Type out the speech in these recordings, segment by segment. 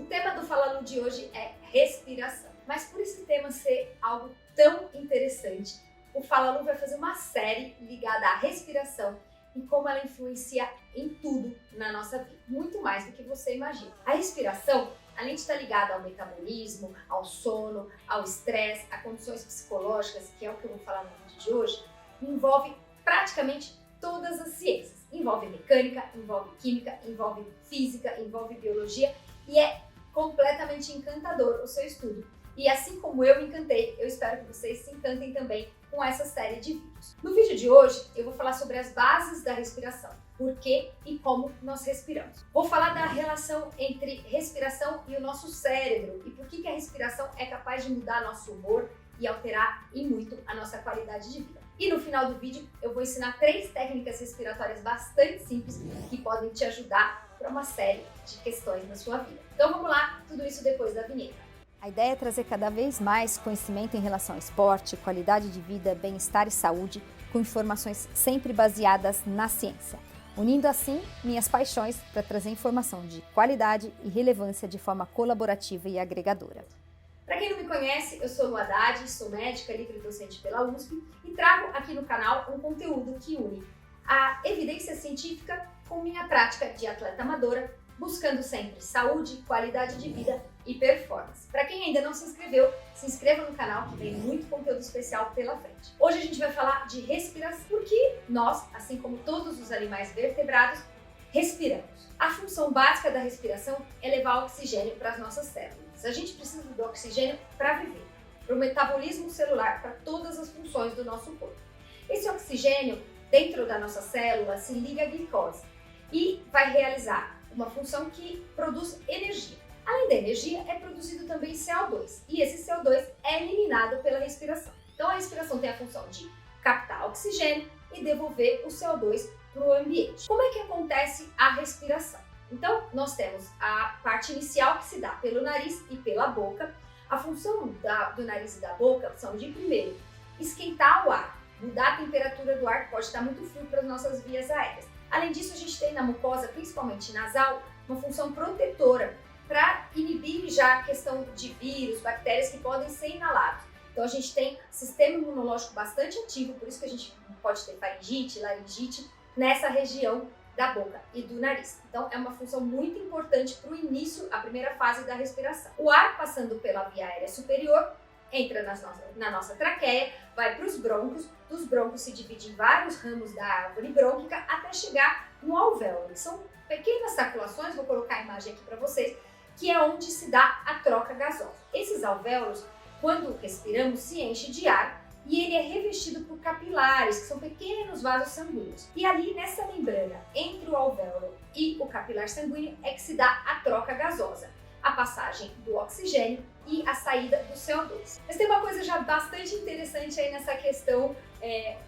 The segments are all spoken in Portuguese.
tema do Fala Lu de hoje é respiração. Mas por esse tema ser algo tão interessante, o Fala Lu vai fazer uma série ligada à respiração e como ela influencia em tudo na nossa vida, muito mais do que você imagina. A respiração, além de estar ligada ao metabolismo, ao sono, ao estresse, a condições psicológicas, que é o que eu vou falar no vídeo de hoje, envolve praticamente todas as ciências. Envolve mecânica, envolve química, envolve física, envolve biologia e é completamente encantador o seu estudo. E assim como eu me encantei, eu espero que vocês se encantem também com essa série de vídeos. No vídeo de hoje, eu vou falar sobre as bases da respiração, por que e como nós respiramos. Vou falar da relação entre respiração e o nosso cérebro e por que a respiração é capaz de mudar nosso humor e alterar e muito a nossa qualidade de vida. E no final do vídeo, eu vou ensinar 3 técnicas respiratórias bastante simples que podem te ajudar para uma série de questões na sua vida. Então vamos lá, tudo isso depois da vinheta. A ideia é trazer cada vez mais conhecimento em relação ao esporte, qualidade de vida, bem-estar e saúde, com informações sempre baseadas na ciência, unindo assim minhas paixões para trazer informação de qualidade e relevância de forma colaborativa e agregadora. Para quem não me conhece, eu sou Lu Haddad, sou médica livre docente pela USP e trago aqui no canal um conteúdo que une a evidência científica com minha prática de atleta amadora, buscando sempre saúde, qualidade de vida e performance. Para quem ainda não se inscreveu, se inscreva no canal que tem muito conteúdo especial pela frente. Hoje a gente vai falar de respiração, porque nós, assim como todos os animais vertebrados, respiramos. A função básica da respiração é levar oxigênio para as nossas células. A gente precisa do oxigênio para viver, para o metabolismo celular, para todas as funções do nosso corpo. Esse oxigênio, dentro da nossa célula, se liga à glicose e vai realizar uma função que produz energia. Além da energia, é produzido também CO2 e esse CO2 é eliminado pela respiração. Então a respiração tem a função de captar oxigênio e devolver o CO2 para o ambiente. Como é que acontece a respiração? Então nós temos a parte inicial que se dá pelo nariz e pela boca. A função do nariz e da boca são de, primeiro, esquentar o ar, mudar a temperatura do ar, que pode estar muito frio para as nossas vias aéreas. Além disso, a gente tem na mucosa, principalmente nasal, uma função protetora para inibir já a questão de vírus, bactérias que podem ser inalados. Então a gente tem sistema imunológico bastante ativo, por isso que a gente pode ter faringite, laringite nessa região da boca e do nariz. Então é uma função muito importante para o início, a primeira fase da respiração. O ar passando pela via aérea superior entra na nossa traqueia, vai para os brônquios, dos brônquios se divide em vários ramos da árvore brônquica até chegar no alvéolo, que são pequenas saculações, vou colocar a imagem aqui para vocês, que é onde se dá a troca gasosa. Esses alvéolos, quando respiramos, se enchem de ar e ele é revestido por capilares, que são pequenos vasos sanguíneos. E ali nessa membrana, entre o alvéolo e o capilar sanguíneo, é que se dá a troca gasosa, a passagem do oxigênio e a saída do CO2. Mas tem uma coisa já bastante interessante aí nessa questão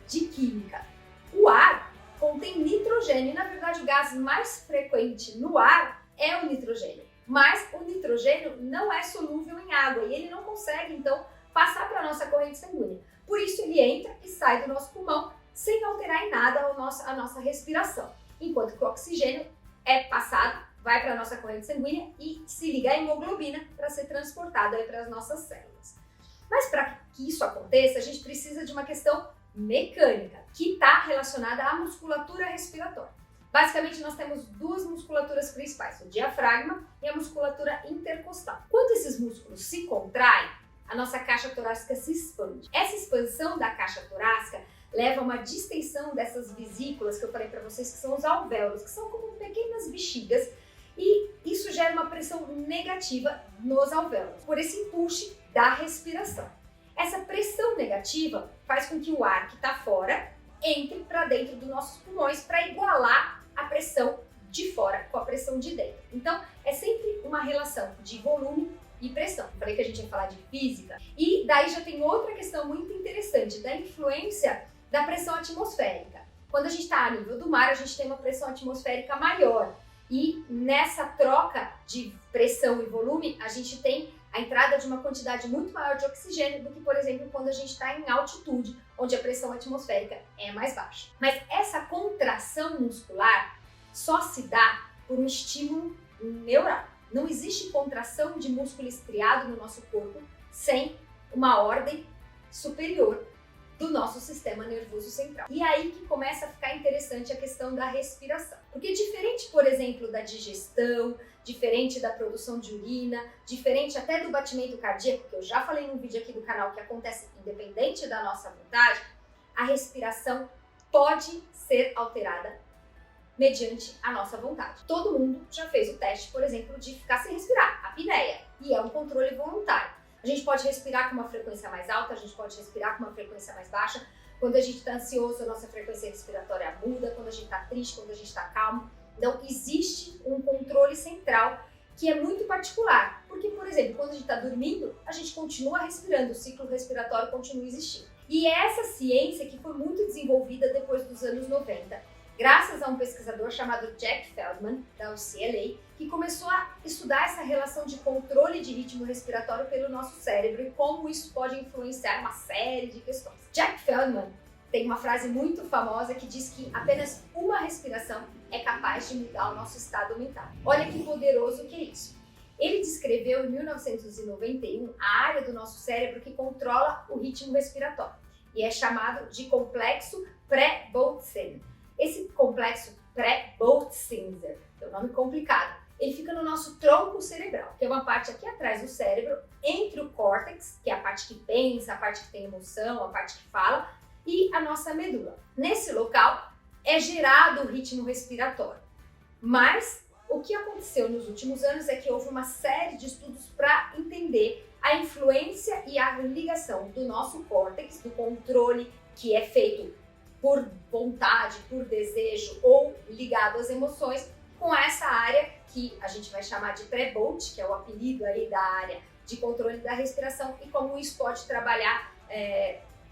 de química. O ar contém nitrogênio e, na verdade, o gás mais frequente no ar é o nitrogênio. Mas o nitrogênio não é solúvel em água e ele não consegue, então, passar para a nossa corrente sanguínea. Por isso, ele entra e sai do nosso pulmão sem alterar em nada a nossa respiração. Enquanto que o oxigênio é passado, vai para a nossa corrente sanguínea e se liga à hemoglobina para ser transportado para as nossas células. Mas para que isso aconteça, a gente precisa de uma questão mecânica, que está relacionada à musculatura respiratória. Basicamente, nós temos 2 musculaturas principais, o diafragma e a musculatura intercostal. Quando esses músculos se contraem, a nossa caixa torácica se expande. Essa expansão da caixa torácica leva a uma distensão dessas vesículas que eu falei para vocês, que são os alvéolos, que são como pequenas bexigas, e isso gera uma pressão negativa nos alvéolos, por esse impulso da respiração. Essa pressão negativa faz com que o ar que está fora entre para dentro dos nossos pulmões para igualar a pressão de fora com a pressão de dentro. Então, é sempre uma relação de volume e pressão. Falei que a gente ia falar de física. E daí já tem outra questão muito interessante, da influência da pressão atmosférica. Quando a gente está a nível do mar, a gente tem uma pressão atmosférica maior. E nessa troca de pressão e volume, a gente tem a entrada de uma quantidade muito maior de oxigênio do que, por exemplo, quando a gente está em altitude, onde a pressão atmosférica é mais baixa. Mas essa contração muscular só se dá por um estímulo neural. Não existe contração de músculo estriado no nosso corpo sem uma ordem superior do nosso sistema nervoso central. E aí que começa a ficar interessante a questão da respiração. Porque diferente, por exemplo, da digestão, diferente da produção de urina, diferente até do batimento cardíaco, que eu já falei num vídeo aqui do canal que acontece independente da nossa vontade, a respiração pode ser alterada mediante a nossa vontade. Todo mundo já fez o teste, por exemplo, de ficar sem respirar, a apneia, e é um controle voluntário. A gente pode respirar com uma frequência mais alta, a gente pode respirar com uma frequência mais baixa. Quando a gente está ansioso, a nossa frequência respiratória muda. Quando a gente está triste, quando a gente está calmo. Então, existe um controle central que é muito particular. Porque, por exemplo, quando a gente está dormindo, a gente continua respirando, o ciclo respiratório continua existindo. E é essa ciência que foi muito desenvolvida depois dos anos 90. Graças a um pesquisador chamado Jack Feldman, da UCLA, que começou a estudar essa relação de controle de ritmo respiratório pelo nosso cérebro e como isso pode influenciar uma série de questões. Jack Feldman tem uma frase muito famosa que diz que apenas uma respiração é capaz de mudar o nosso estado mental. Olha que poderoso que é isso. Ele descreveu em 1991 a área do nosso cérebro que controla o ritmo respiratório e é chamado de complexo pré-Boltzmann. Esse complexo pré-Boltzmann, é um nome complicado, ele fica no nosso tronco cerebral, que é uma parte aqui atrás do cérebro, entre o córtex, que é a parte que pensa, a parte que tem emoção, a parte que fala, e a nossa medula. Nesse local é gerado o ritmo respiratório. Mas o que aconteceu nos últimos anos é que houve uma série de estudos para entender a influência e a ligação do nosso córtex, do controle que é feito por vontade, por desejo ou ligado às emoções, com essa área que a gente vai chamar de pré-Bolt, que é o apelido aí da área de controle da respiração, e como isso pode trabalhar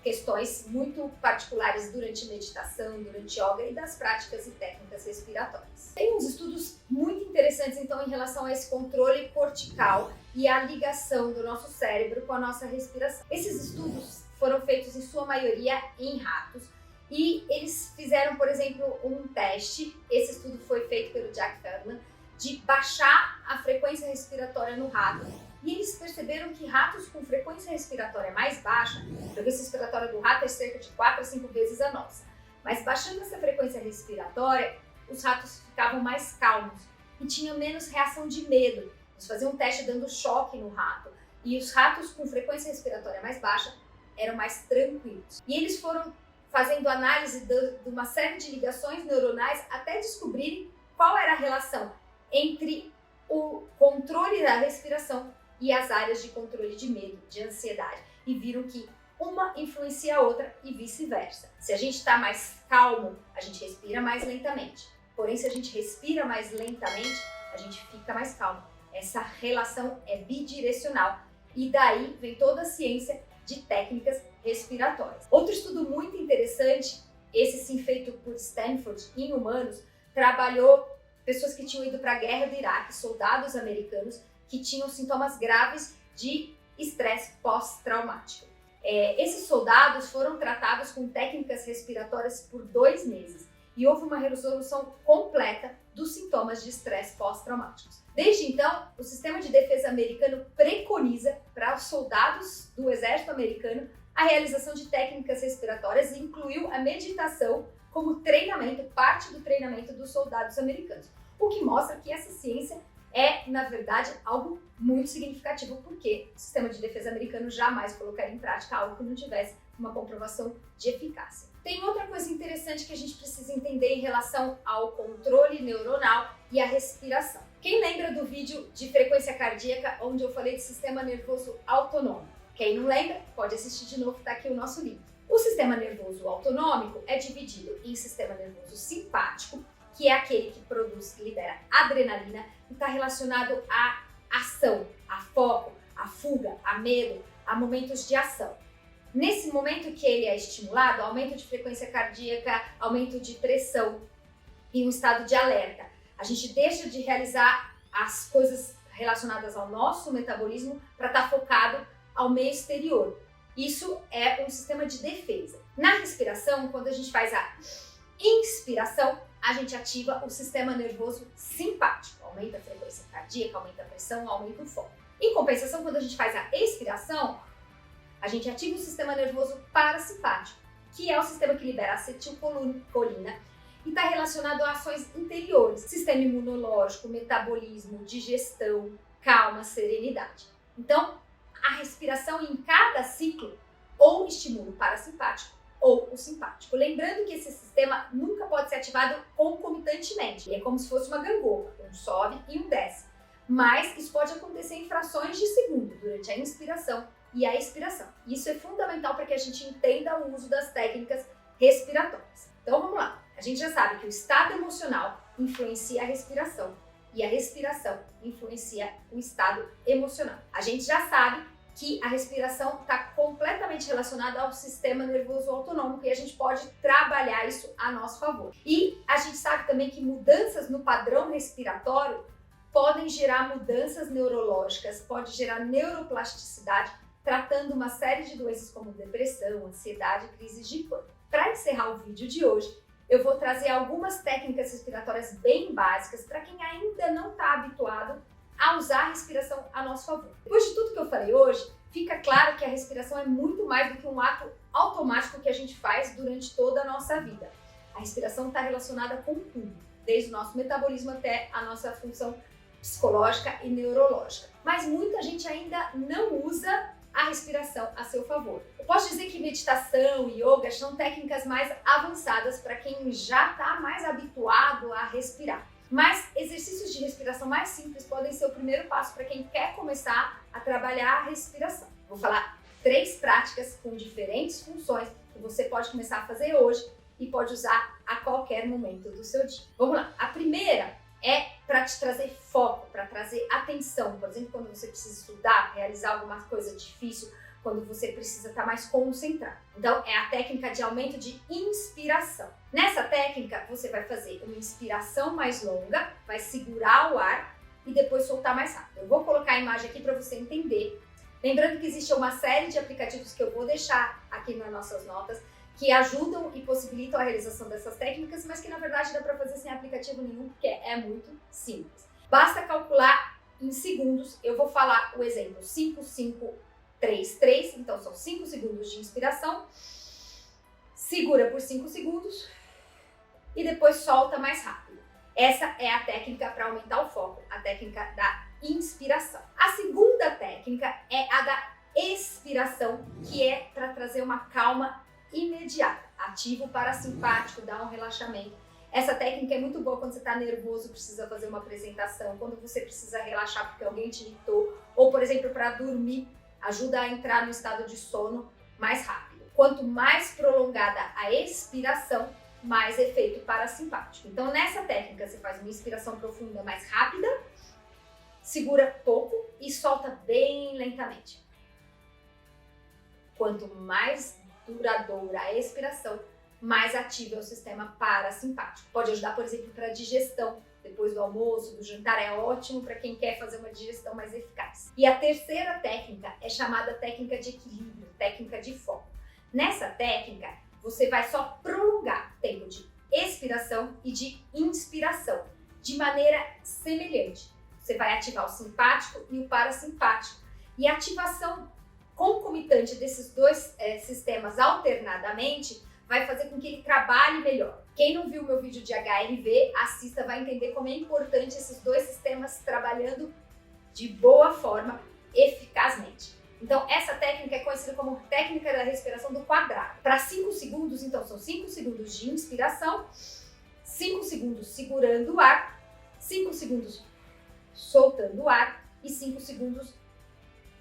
questões muito particulares durante meditação, durante yoga e das práticas e técnicas respiratórias. Tem uns estudos muito interessantes então em relação a esse controle cortical e a ligação do nosso cérebro com a nossa respiração. Esses estudos foram feitos em sua maioria em ratos, e eles fizeram, por exemplo, um teste, esse estudo foi feito pelo Jack Feldman, de baixar a frequência respiratória no rato. E eles perceberam que ratos com frequência respiratória mais baixa, a frequência respiratória do rato é cerca de 4 a 5 vezes a nossa, mas baixando essa frequência respiratória, os ratos ficavam mais calmos e tinham menos reação de medo. Eles faziam um teste dando choque no rato, e os ratos com frequência respiratória mais baixa eram mais tranquilos. E eles foram fazendo análise de uma série de ligações neuronais até descobrirem qual era a relação entre o controle da respiração e as áreas de controle de medo, de ansiedade. E viram que uma influencia a outra e vice-versa. Se a gente está mais calmo, a gente respira mais lentamente. Porém, se a gente respira mais lentamente, a gente fica mais calmo. Essa relação é bidirecional. E daí vem toda a ciência de técnicas respiratórias. Outro estudo muito interessante, esse sim feito por Stanford em humanos, trabalhou pessoas que tinham ido para a guerra do Iraque, soldados americanos que tinham sintomas graves de estresse pós-traumático. Esses soldados foram tratados com técnicas respiratórias por 2 meses e houve uma resolução completa dos sintomas de estresse pós-traumáticos. Desde então, o sistema de defesa americano preconiza para os soldados do exército americano a realização de técnicas respiratórias e incluiu a meditação como treinamento, parte do treinamento dos soldados americanos. O que mostra que essa ciência é, na verdade, algo muito significativo, porque o sistema de defesa americano jamais colocaria em prática algo que não tivesse uma comprovação de eficácia. Tem outra coisa interessante que a gente precisa entender em relação ao controle neuronal e a respiração. Quem lembra do vídeo de frequência cardíaca onde eu falei de sistema nervoso autonômico? Quem não lembra, pode assistir de novo, tá aqui o nosso link. O sistema nervoso autonômico é dividido em sistema nervoso simpático, que é aquele que produz, libera adrenalina e está relacionado à ação, a foco, a fuga, a medo, a momentos de ação. Nesse momento que ele é estimulado, aumento de frequência cardíaca, aumento de pressão e um estado de alerta. A gente deixa de realizar as coisas relacionadas ao nosso metabolismo para estar focado ao meio exterior. Isso é um sistema de defesa. Na respiração, quando a gente faz a inspiração, a gente ativa o sistema nervoso simpático, aumenta a frequência cardíaca, aumenta a pressão, aumenta o foco. Em compensação, quando a gente faz a expiração, a gente ativa o sistema nervoso parasimpático, que é o sistema que libera acetilcolina e está relacionado a ações interiores, sistema imunológico, metabolismo, digestão, calma, serenidade. Então, a respiração em cada ciclo ou estimula o parasimpático ou o simpático. Lembrando que esse sistema nunca pode ser ativado concomitantemente. É como se fosse uma gangorra, um sobe e um desce. Mas isso pode acontecer em frações de segundo, durante a inspiração e a expiração. Isso é fundamental para que a gente entenda o uso das técnicas respiratórias. Então vamos lá. A gente já sabe que o estado emocional influencia a respiração e a respiração influencia o estado emocional. A gente já sabe que a respiração está completamente relacionada ao sistema nervoso autonômico e a gente pode trabalhar isso a nosso favor. E a gente sabe também que mudanças no padrão respiratório podem gerar mudanças neurológicas, pode gerar neuroplasticidade, tratando uma série de doenças como depressão, ansiedade e crises de pânico. Para encerrar o vídeo de hoje, eu vou trazer algumas técnicas respiratórias bem básicas para quem ainda não está habituado a usar a respiração a nosso favor. Depois de tudo que eu falei hoje, fica claro que a respiração é muito mais do que um ato automático que a gente faz durante toda a nossa vida. A respiração está relacionada com tudo, desde o nosso metabolismo até a nossa função psicológica e neurológica. Mas muita gente ainda não usa a respiração a seu favor. Eu posso dizer que meditação e yoga são técnicas mais avançadas para quem já está mais habituado a respirar. Mas exercícios de respiração mais simples podem ser o primeiro passo para quem quer começar a trabalhar a respiração. Vou falar 3 práticas com diferentes funções que você pode começar a fazer hoje e pode usar a qualquer momento do seu dia. Vamos lá. A primeira é para te trazer foco, para trazer atenção. Por exemplo, quando você precisa estudar, realizar alguma coisa difícil, quando você precisa estar mais concentrado. Então, é a técnica de aumento de inspiração. Nessa técnica, você vai fazer uma inspiração mais longa, vai segurar o ar e depois soltar mais rápido. Eu vou colocar a imagem aqui para você entender. Lembrando que existe uma série de aplicativos que eu vou deixar aqui nas nossas notas, que ajudam e possibilitam a realização dessas técnicas, mas que na verdade dá para fazer sem aplicativo nenhum, porque é muito simples. Basta calcular em segundos. Eu vou falar o exemplo 5, 5, 3, 3, então são 5 segundos de inspiração, segura por 5 segundos e depois solta mais rápido. Essa é a técnica para aumentar o foco, a técnica da inspiração. A segunda técnica é a da expiração, que é para trazer uma calma imediata, ativa o parasimpático, dá um relaxamento. Essa técnica é muito boa quando você está nervoso, precisa fazer uma apresentação, quando você precisa relaxar porque alguém te irritou, ou por exemplo para dormir, ajuda a entrar no estado de sono mais rápido. Quanto mais prolongada a expiração, mais efeito parasimpático. Então nessa técnica você faz uma inspiração profunda mais rápida, segura pouco e solta bem lentamente. Quanto mais duradoura a expiração, mais ativo é o sistema parasimpático. Pode ajudar, por exemplo, para a digestão. Depois do almoço, do jantar, é ótimo para quem quer fazer uma digestão mais eficaz. E a terceira técnica é chamada técnica de equilíbrio, técnica de foco. Nessa técnica, você vai só prolongar o tempo de expiração e de inspiração, de maneira semelhante. Você vai ativar o simpático e o parasimpático. E a ativação concomitante desses dois sistemas alternadamente vai fazer com que ele trabalhe melhor. Quem não viu meu vídeo de HRV, assista, vai entender como é importante esses dois sistemas trabalhando de boa forma, eficazmente. Então, essa técnica é conhecida como técnica da respiração do quadrado. Para 5 segundos, então, são 5 segundos de inspiração, 5 segundos segurando o ar, 5 segundos soltando o ar e 5 segundos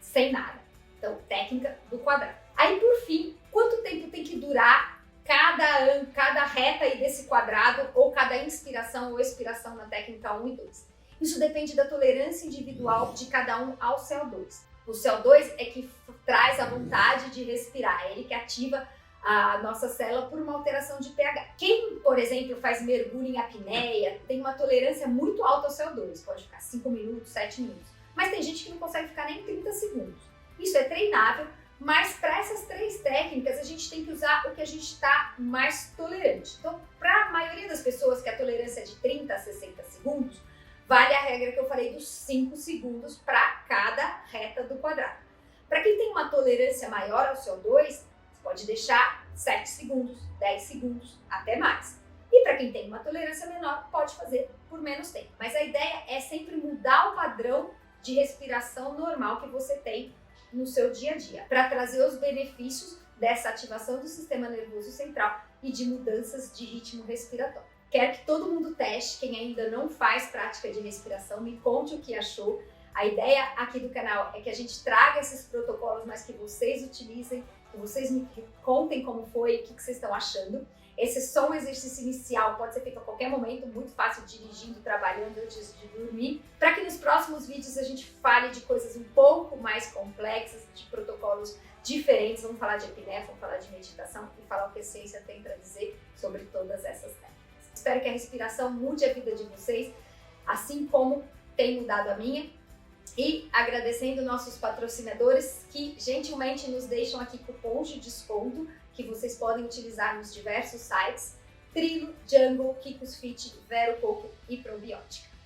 sem nada. Então, técnica do quadrado. Aí, por fim, quanto tempo tem que durar cada reta aí desse quadrado ou cada inspiração ou expiração na técnica 1 e 2? Isso depende da tolerância individual de cada um ao CO2. O CO2 é que traz a vontade de respirar, é ele que ativa a nossa célula por uma alteração de pH. Quem, por exemplo, faz mergulho em apneia, tem uma tolerância muito alta ao CO2, pode ficar 5 minutos, 7 minutos. Mas tem gente que não consegue ficar nem 30 segundos. Isso é treinável, mas para essas 3 técnicas a gente tem que usar o que a gente está mais tolerante. Então, para a maioria das pessoas que a tolerância é de 30 a 60 segundos, vale a regra que eu falei dos 5 segundos para cada reta do quadrado. Para quem tem uma tolerância maior ao CO2, você pode deixar 7 segundos, 10 segundos, até mais. E para quem tem uma tolerância menor, pode fazer por menos tempo. Mas a ideia é sempre mudar o padrão de respiração normal que você tem no seu dia a dia, para trazer os benefícios dessa ativação do sistema nervoso central e de mudanças de ritmo respiratório. Quero que todo mundo teste, quem ainda não faz prática de respiração, me conte o que achou. A ideia aqui do canal é que a gente traga esses protocolos, mas que vocês utilizem, que vocês me contem como foi, o que vocês estão achando. Esse é só um exercício inicial, pode ser feito a qualquer momento, muito fácil dirigindo, trabalhando antes de dormir, para que nos próximos vídeos a gente fale de coisas um pouco mais complexas, de protocolos diferentes. Vamos falar de apneia, vamos falar de meditação e falar o que a ciência tem para dizer sobre todas essas técnicas. Espero que a respiração mude a vida de vocês, assim como tem mudado a minha. E agradecendo nossos patrocinadores que gentilmente nos deixam aqui cupons de desconto que vocês podem utilizar nos diversos sites: Trilo, Jungle, Kikos Fit, Vero Coco e Probiótica.